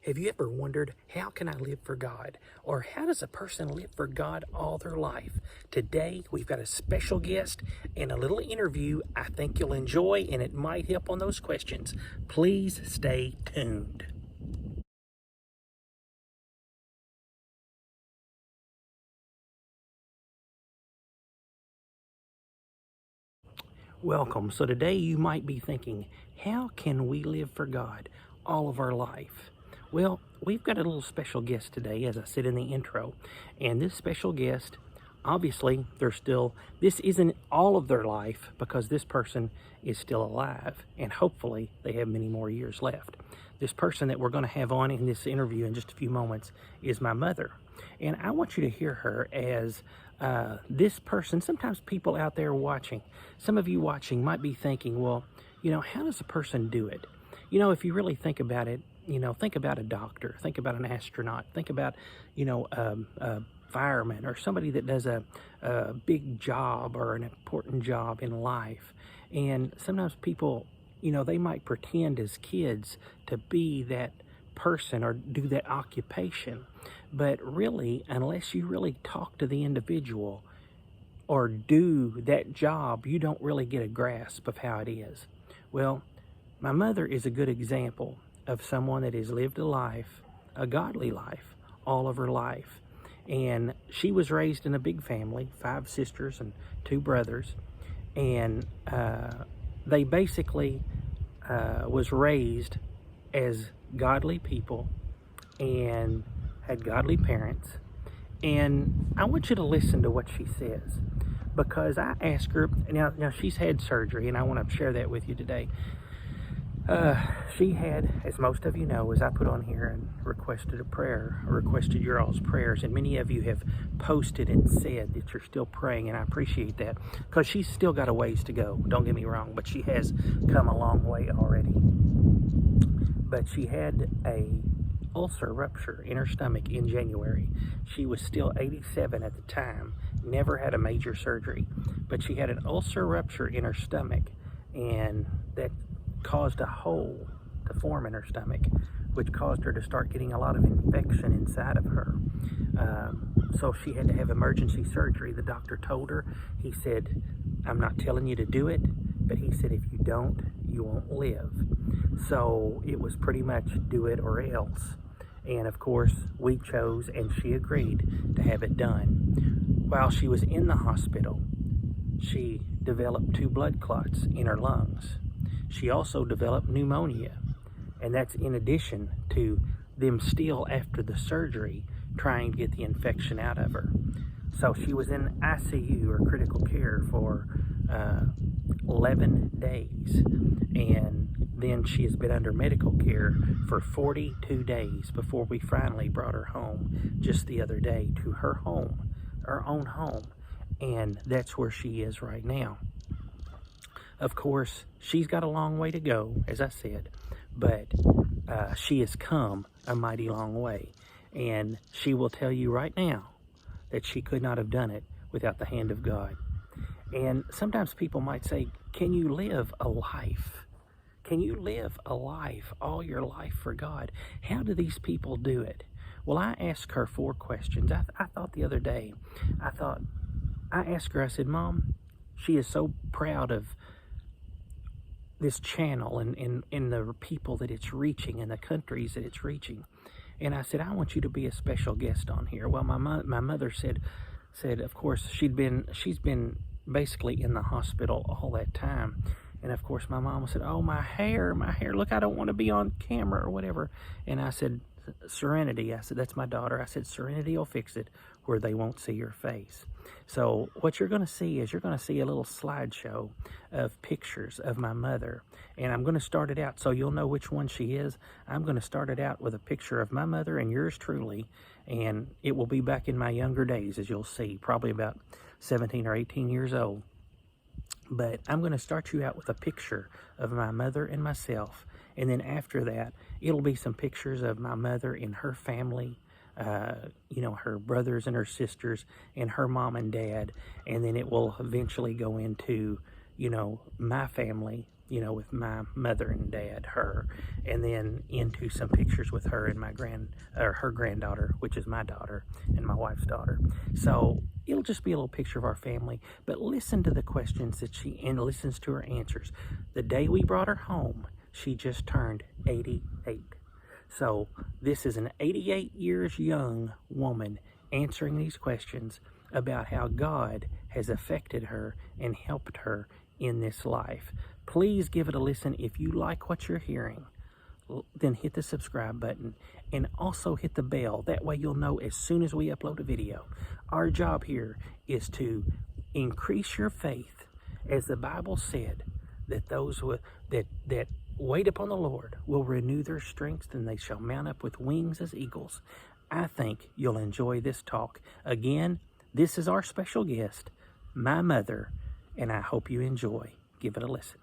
Have you ever wondered, how can I live for God? Or how does a person live for God all their life? Today, we've got a special guest and a little interview I think you'll enjoy, and it might help on those questions. Please stay tuned. Welcome. So today you might be thinking, how can we live for God all of our life? Well, we've got a little special guest today, as I said in the intro. And this special guest, obviously, this isn't all of their life because this person is still alive. And hopefully they have many more years left. This person that we're going to have on in this interview in just a few moments is my mother. And I want you to hear her as this person. Sometimes people out there watching, some of you watching might be thinking, well, how does a person do it? If you really think about it, think about a doctor, think about an astronaut, think about, a fireman or somebody that does a big job or an important job in life. And sometimes people, they might pretend as kids to be that person or do that occupation. But really, unless you really talk to the individual or do that job, you don't really get a grasp of how it is. Well, my mother is a good example of someone that has lived a life, a godly life, all of her life. And she was raised in a big family, 5 sisters and 2 brothers. And they basically was raised as godly people and had godly parents. And I want you to listen to what she says, because I asked her, now she's had surgery, and I want to share that with you today. She had, as most of you know, as I put on here and requested a prayer, or requested your all's prayers, and many of you have posted and said that you're still praying, and I appreciate that, because she's still got a ways to go, don't get me wrong, but she has come a long way already. But she had a ulcer rupture in her stomach in January. She was still 87 at the time, never had a major surgery, but she had an ulcer rupture in her stomach, and that caused a hole to form in her stomach, which caused her to start getting a lot of infection inside of her. So she had to have emergency surgery. The doctor told her, he said, I'm not telling you to do it, but he said, if you don't, you won't live. So it was pretty much do it or else. And of course, we chose, and she agreed to have it done. While she was in the hospital, she developed 2 blood clots in her lungs. She also developed pneumonia, and that's in addition to them still, after the surgery, trying to get the infection out of her. So she was in ICU, or critical care, for 11 days, and then she has been under medical care for 42 days before we finally brought her home just the other day to her home, her own home, and that's where she is right now. Of course, she's got a long way to go, as I said, but she has come a mighty long way, and she will tell you right now that she could not have done it without the hand of God. And sometimes people might say, can you live a life? Can you live a life, all your life, for God? How do these people do it? Well, I asked her 4 questions. I thought the other day, I asked her, I said, Mom, she is so proud of this channel and the people that it's reaching and the countries that it's reaching. And I said, I want you to be a special guest on here. Well, my mother said, of course, she's been basically in the hospital all that time. And of course, my mom said, oh, my hair, look, I don't want to be on camera or whatever. And I said, Serenity, I said, that's my daughter. I said, Serenity will fix it where they won't see your face. So what you're going to see is you're going to see a little slideshow of pictures of my mother. And I'm going to start it out so you'll know which one she is. I'm going to start it out with a picture of my mother and yours truly. And it will be back in my younger days, as you'll see, probably about 17 or 18 years old. But I'm going to start you out with a picture of my mother and myself. And then after that, it'll be some pictures of my mother and her family, her brothers and her sisters and her mom and dad. And then it will eventually go into, my family with my mother and dad, her, and then into some pictures with her and her granddaughter, which is my daughter, and my wife's daughter. So it'll just be a little picture of our family, but listen to the questions and listens to her answers. The day we brought her home, she just turned 88. So this is an 88 years young woman answering these questions about how God has affected her and helped her in this life. Please give it a listen. If you like what you're hearing, then hit the subscribe button and also hit the bell. That way you'll know as soon as we upload a video. Our job here is to increase your faith, as the Bible said, that those that wait upon the Lord will renew their strength, and they shall mount up with wings as eagles. I think you'll enjoy this talk. Again, this is our special guest, my mother, and I hope you enjoy. Give it a listen.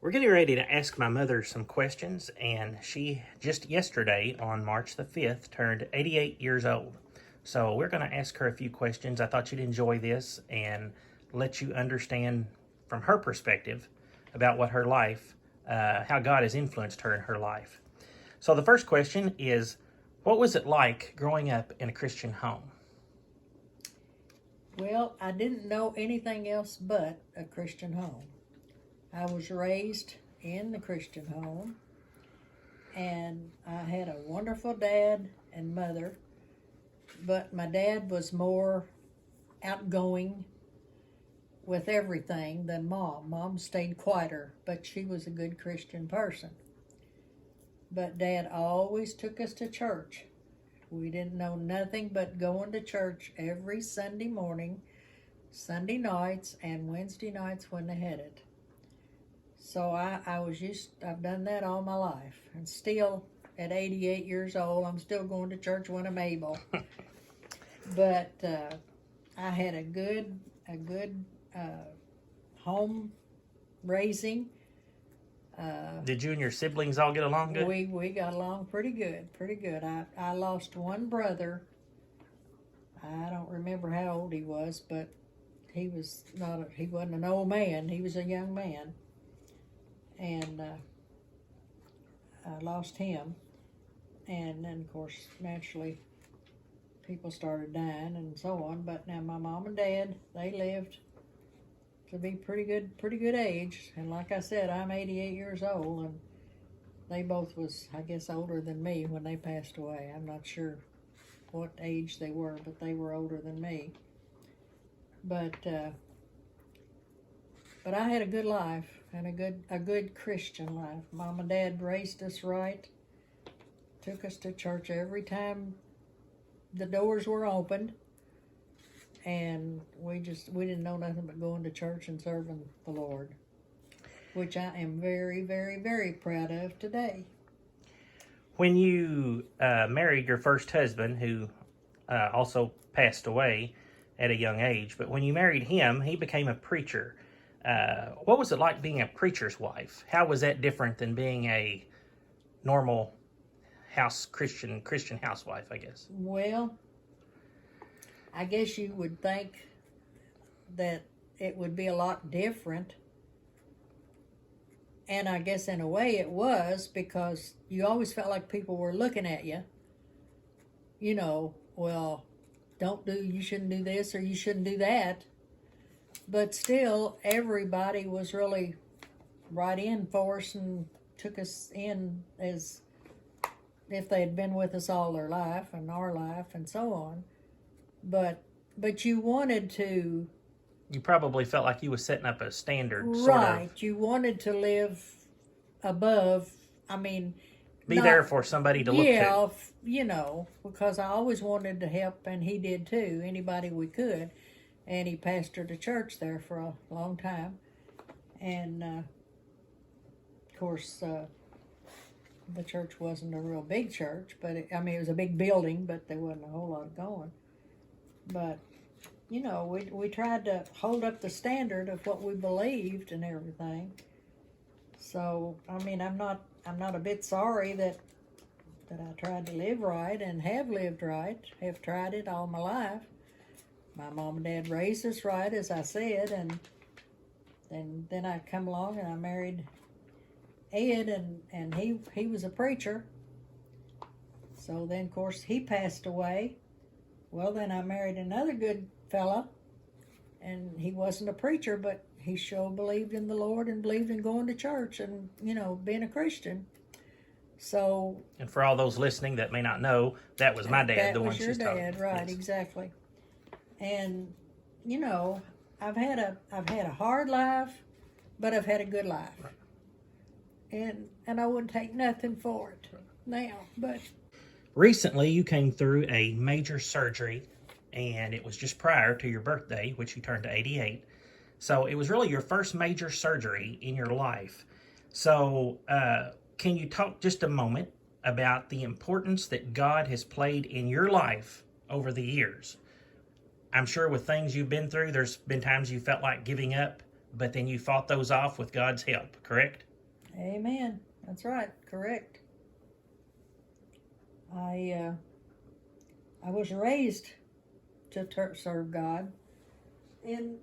We're getting ready to ask my mother some questions, and she just yesterday, on March the 5th, turned 88 years old. So we're going to ask her a few questions. I thought you'd enjoy this and let you understand from her perspective about what her life, how God has influenced her in her life. So the first question is, what was it like growing up in a Christian home? Well, I didn't know anything else but a Christian home. I was raised in the Christian home, and I had a wonderful dad and mother, but my dad was more outgoing with everything than Mom. Mom stayed quieter, but she was a good Christian person. But Dad always took us to church. We didn't know nothing but going to church every Sunday morning, Sunday nights, and Wednesday nights when they had it. So I've done that all my life. And still, at 88 years old, I'm still going to church when I'm able. But I had a good home raising. Did you and your siblings all get along good? We got along pretty good. I lost one brother. I don't remember how old he was, but he wasn't an old man. He was a young man. And I lost him. And then, of course, naturally, people started dying and so on. But now my mom and dad, they lived to be pretty good age. And like I said, I'm 88 years old, and they both was, I guess, older than me when they passed away. I'm not sure what age they were, but they were older than me. But I had a good life and a good Christian life. Mom and Dad raised us right, took us to church every time the doors were opened, and we didn't know nothing but going to church and serving the Lord, which I am very, very, very proud of today. When you married your first husband, who also passed away at a young age, but when you married him, he became a preacher. What was it like being a preacher's wife? How was that different than being a normal Christian housewife, I guess? Well, I guess you would think that it would be a lot different. And I guess in a way it was, because you always felt like people were looking at you. Well, you shouldn't do this or you shouldn't do that. But still, everybody was really right in for us and took us in as if they had been with us all their life and our life and so on. But you wanted to... You probably felt like you was setting up a standard, right, sort of. You wanted to live above, Be there for somebody to look to. Yeah, because I always wanted to help, and he did too, anybody we could. And he pastored a church there for a long time. And, of course, the church wasn't a real big church, but it was a big building, but there wasn't a whole lot going. But, we tried to hold up the standard of what we believed and everything. So, I'm not a bit sorry that I tried to live right and have lived right, have tried it all my life. My mom and dad raised us right, as I said, and And then I come along and I married Ed, and he was a preacher. So then, of course, he passed away. Well, then I married another good fella, and he wasn't a preacher, but he sure believed in the Lord and believed in going to church and, being a Christian. So, and for all those listening that may not know, that was my dad, the one she's talking about. That was your dad, right? Yes. Exactly. And I've had a hard life, but I've had a good life, right. And I wouldn't take nothing for it now. But recently, you came through a major surgery, and it was just prior to your birthday, which you turned to 88. So it was really your first major surgery in your life. So can you talk just a moment about the importance that God has played in your life over the years? I'm sure with things you've been through, there's been times you felt like giving up, but then you fought those off with God's help, correct? Amen. That's right. Correct. I was raised to serve God, and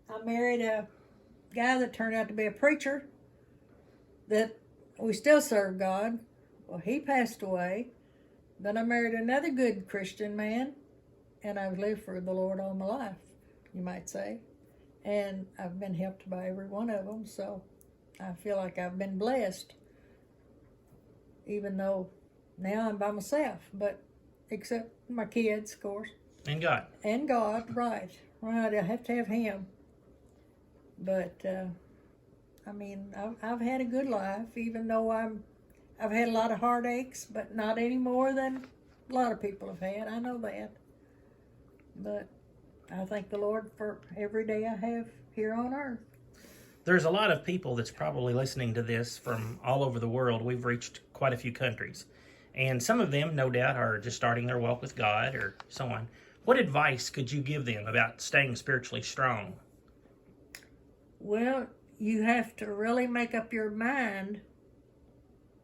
I married a guy that turned out to be a preacher that we still serve God. Well, he passed away. Then I married another good Christian man, and I've lived for the Lord all my life, you might say. And I've been helped by every one of them, so I feel like I've been blessed, even though now I'm by myself, but except my kids, of course. And God. And God, right. Right, I have to have Him. But, I've had a good life, even though I've had a lot of heartaches, but not any more than a lot of people have had. I know that. But I thank the Lord for every day I have here on earth. There's a lot of people that's probably listening to this from all over the world. We've reached quite a few countries. And some of them, no doubt, are just starting their walk with God or so on. What advice could you give them about staying spiritually strong? Well, you have to really make up your mind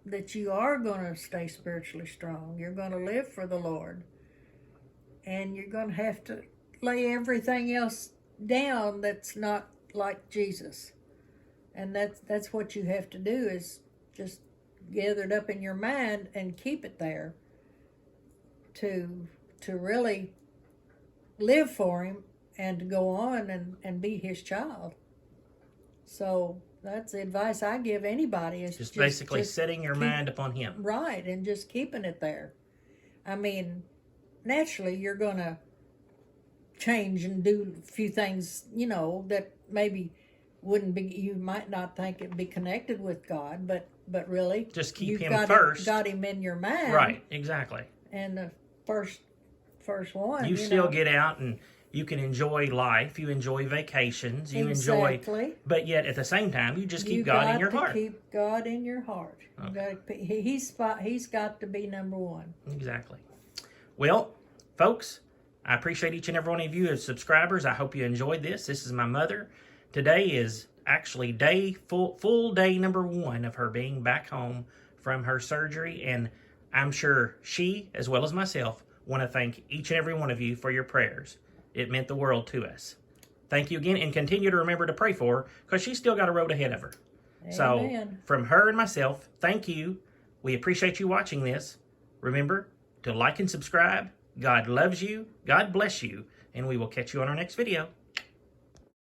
that you are going to stay spiritually strong. You're going to live for the Lord. And you're going to have to lay everything else down that's not like Jesus. And that's what you have to do, is just gather it up in your mind and keep it there to really live for Him and to go on and be His child. So that's the advice I give anybody, is just basically setting your mind upon Him. Right, and just keeping it there. I mean, naturally you're going to change and do a few things, that maybe wouldn't be, you might not think it'd be connected with God, but really just keep Him first. Got Him in your mind. Right, exactly. And the first one, you still get out and you can enjoy life, you enjoy vacations, you enjoy, but yet at the same time you just keep God in your heart. Keep God in your heart. Okay. He's got to be number one. Exactly. Well, folks, I appreciate each and every one of you as subscribers. I hope you enjoyed this. This is my mother. Today is actually full day number 1 of her being back home from her surgery, and I'm sure she, as well as myself, want to thank each and every one of you for your prayers. It meant the world to us. Thank you again, and continue to remember to pray for her, because she's still got a road ahead of her. Amen. So, from her and myself, thank you. We appreciate you watching this. Remember to like and subscribe. God loves you. God bless you. And we will catch you on our next video.